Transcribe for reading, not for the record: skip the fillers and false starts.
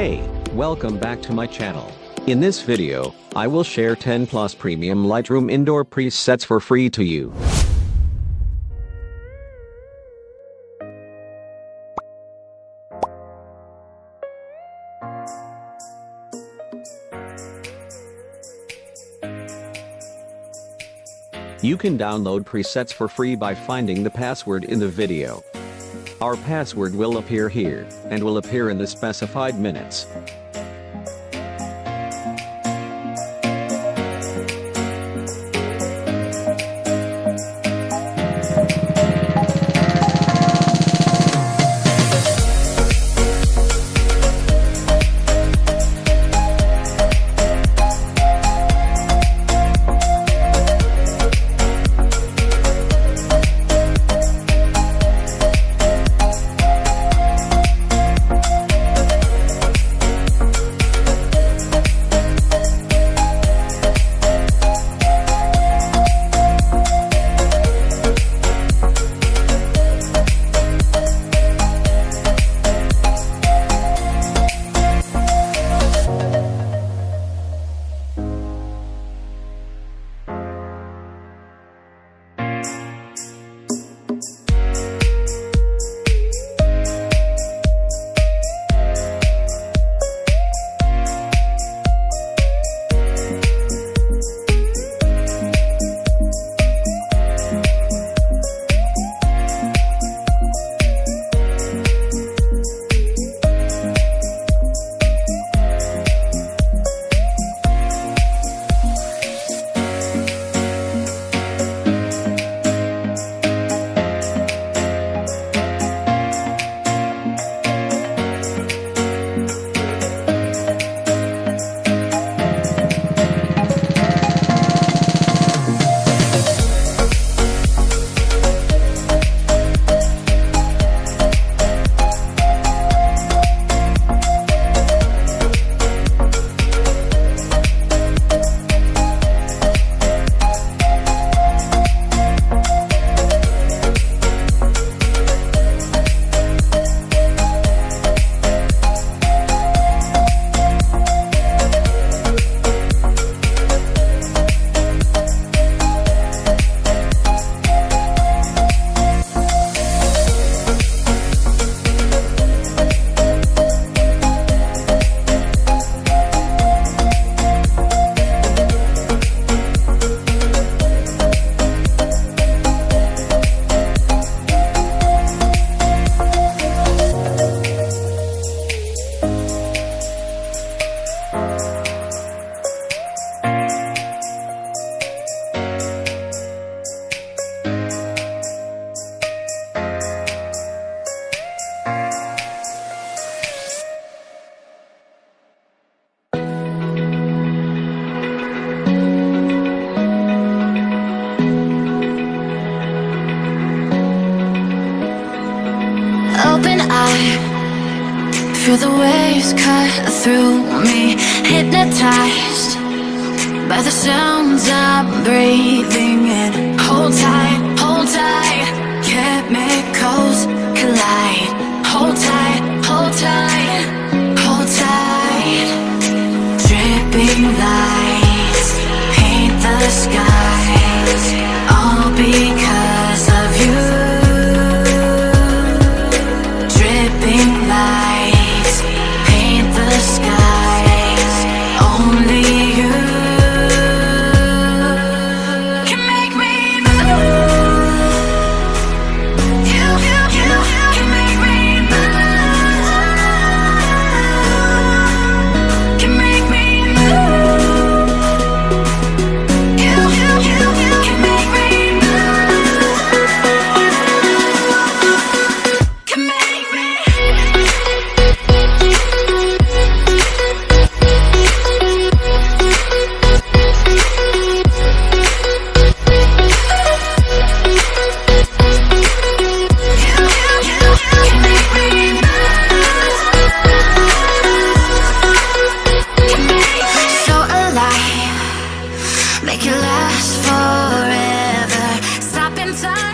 Hey, welcome back to my channel. In this video, I will share 10 plus premium Lightroom indoor presets for free to you. You can download presets for free by finding the password in the video. Our password will appear here, and will appear in the specified minutes. Open eye, feel the waves cut through me, hypnotized by the sounds I'm breathing in. Hold tight, chemicals collide. Hold tight, hold tight, hold tight. Dripping lights paint the skies, all because of you. Lights paint the skies, only you can make me move. You can make me move. Can make me move. You can make me move. Can make me. Make it last forever. Stop in time.